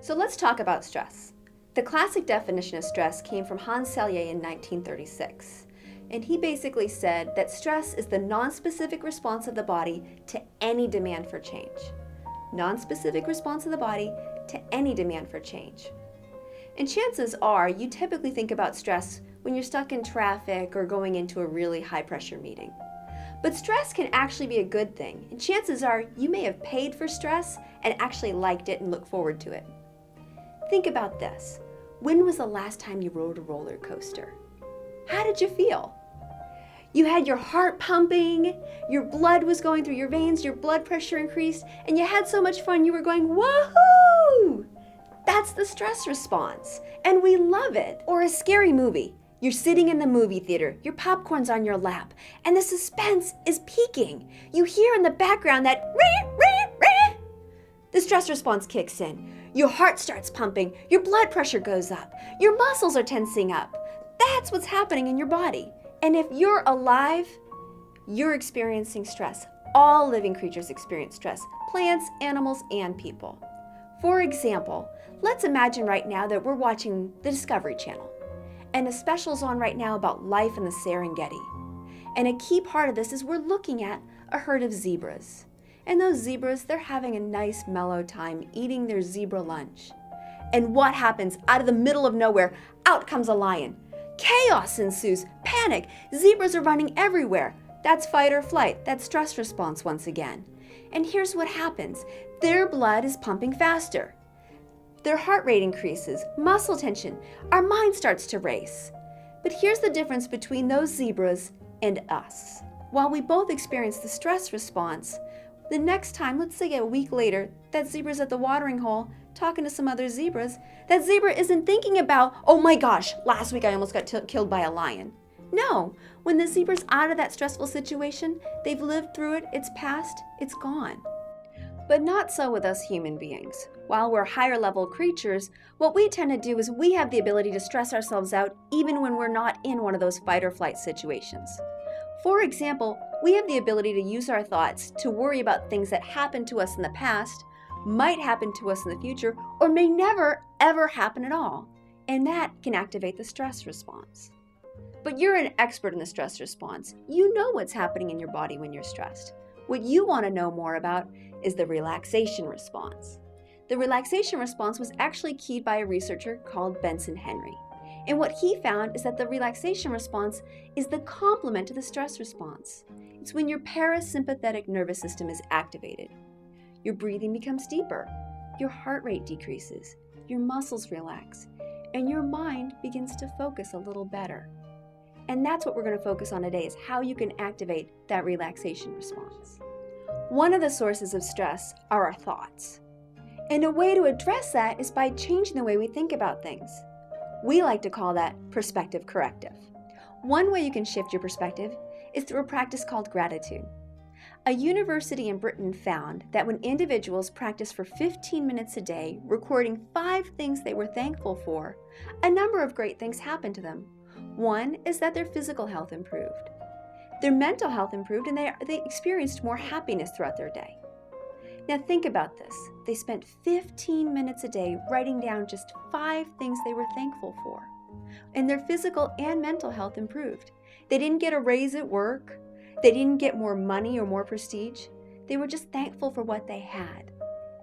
So let's talk about stress. The classic definition of stress came from Hans Selye in 1936. And he basically said that stress is the non-specific response of the body to any demand for change. Non-specific response of the body to any demand for change. And chances are you typically think about stress when you're stuck in traffic or going into a really high-pressure meeting. But stress can actually be a good thing, and chances are you may have paid for stress and actually liked it and look forward to it. Think about this. When was the last time you rode a roller coaster? How did you feel? You had your heart pumping, your blood was going through your veins, your blood pressure increased, and you had so much fun you were going, woohoo! That's the stress response, and we love it. Or a scary movie. You're sitting in the movie theater, your popcorn's on your lap, and the suspense is peaking. You hear in the background that ree, ree, ree. The stress response kicks in. Your heart starts pumping, your blood pressure goes up, your muscles are tensing up. That's what's happening in your body. And if you're alive, you're experiencing stress. All living creatures experience stress, plants, animals, and people. For example, let's imagine right now that we're watching the Discovery Channel, and a special's on right now about life in the Serengeti. And a key part of this is we're looking at a herd of zebras. And those zebras, they're having a nice mellow time eating their zebra lunch. And what happens? Out of the middle of nowhere, out comes a lion. Chaos ensues, panic, zebras are running everywhere. That's fight or flight, that's stress response once again. And here's what happens. Their blood is pumping faster. Their heart rate increases, muscle tension, our mind starts to race. But here's the difference between those zebras and us. While we both experience the stress response, the next time, let's say a week later, that zebra's at the watering hole talking to some other zebras, that zebra isn't thinking about, oh my gosh, last week I almost got killed by a lion. No, when the zebra's out of that stressful situation, they've lived through it, it's past, it's gone. But not so with us human beings. While we're higher level creatures, what we tend to do is we have the ability to stress ourselves out even when we're not in one of those fight or flight situations. For example, we have the ability to use our thoughts to worry about things that happened to us in the past, might happen to us in the future, or may never, ever happen at all. And that can activate the stress response. But you're an expert in the stress response. You know what's happening in your body when you're stressed. What you want to know more about is the relaxation response. The relaxation response was actually keyed by a researcher called Benson Henry. And what he found is that the relaxation response is the complement to the stress response. It's when your parasympathetic nervous system is activated. Your breathing becomes deeper, your heart rate decreases, your muscles relax, and your mind begins to focus a little better. And that's what we're going to focus on today, is how you can activate that relaxation response. One of the sources of stress are our thoughts. And a way to address that is by changing the way we think about things. We like to call that perspective corrective. One way you can shift your perspective is through a practice called gratitude. A university in Britain found that when individuals practice for 15 minutes a day, recording 5 things they were thankful for, a number of great things happened to them. One is that their physical health improved. Their mental health improved, and they experienced more happiness throughout their day. Now think about this. They spent 15 minutes a day writing down just 5 things they were thankful for. And their physical and mental health improved. They didn't get a raise at work. They didn't get more money or more prestige. They were just thankful for what they had.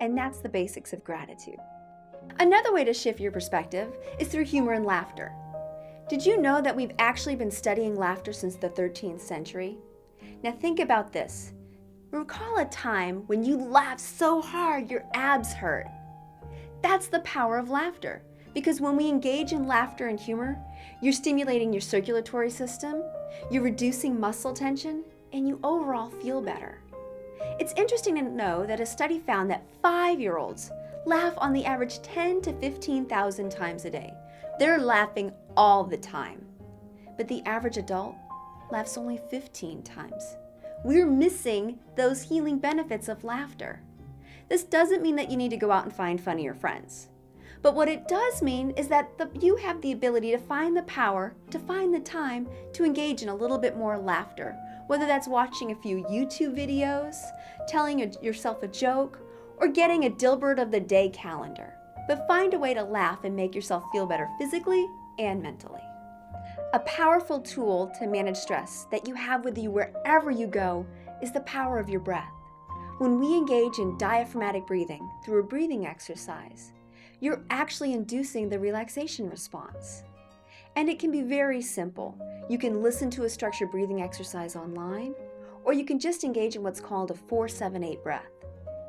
And that's the basics of gratitude. Another way to shift your perspective is through humor and laughter. Did you know that we've actually been studying laughter since the 13th century? Now think about this. Recall a time when you laughed so hard your abs hurt. That's the power of laughter, because when we engage in laughter and humor, you're stimulating your circulatory system, you're reducing muscle tension, and you overall feel better. It's interesting to know that a study found that 5-year-olds laugh on the average 10 to 15,000 times a day. They're laughing all the time. But the average adult laughs only 15 times. We're missing those healing benefits of laughter. This doesn't mean that you need to go out and find funnier friends. But what it does mean is that you have the ability to find the power, to find the time to engage in a little bit more laughter, whether that's watching a few YouTube videos, telling yourself a joke, or getting a Dilbert of the Day calendar. but find a way to laugh and make yourself feel better physically and mentally. A powerful tool to manage stress that you have with you wherever you go is the power of your breath. When we engage in diaphragmatic breathing through a breathing exercise, you're actually inducing the relaxation response. And it can be very simple. You can listen to a structured breathing exercise online, or you can just engage in what's called a 4-7-8 breath.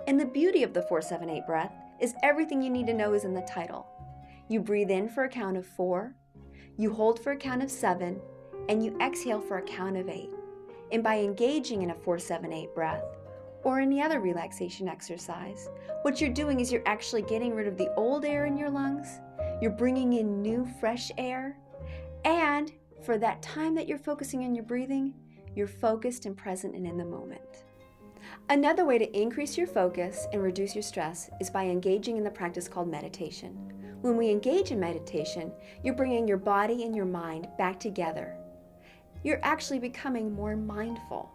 And the beauty of the 4-7-8 breath is everything you need to know is in the title. You breathe in for a count of 4, you hold for a count of 7, and you exhale for a count of 8. And by engaging in a 4-7-8 breath, or any other relaxation exercise, what you're doing is you're actually getting rid of the old air in your lungs, you're bringing in new, fresh air, and for that time that you're focusing on your breathing, you're focused and present and in the moment. Another way to increase your focus and reduce your stress is by engaging in the practice called meditation. When we engage in meditation, you're bringing your body and your mind back together. You're actually becoming more mindful.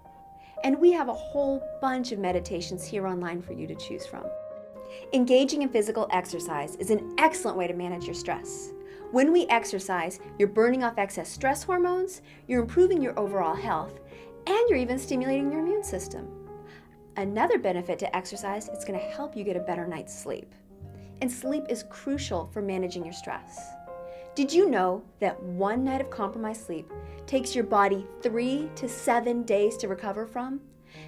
And we have a whole bunch of meditations here online for you to choose from. Engaging in physical exercise is an excellent way to manage your stress. When we exercise, you're burning off excess stress hormones, you're improving your overall health, and you're even stimulating your immune system. Another benefit to exercise, it's going to help you get a better night's sleep. And sleep is crucial for managing your stress. Did you know that one night of compromised sleep takes your body 3 to 7 days to recover from?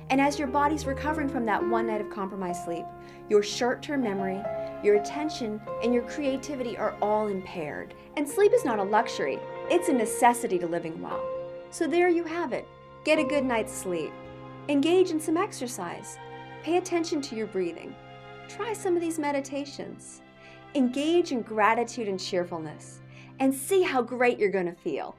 And as your body's recovering from that one night of compromised sleep, your short-term memory, your attention, and your creativity are all impaired. And sleep is not a luxury, it's a necessity to living well. So there you have it. Get a good night's sleep. Engage in some exercise. Pay attention to your breathing. Try some of these meditations. Engage in gratitude and cheerfulness, and see how great you're going to feel.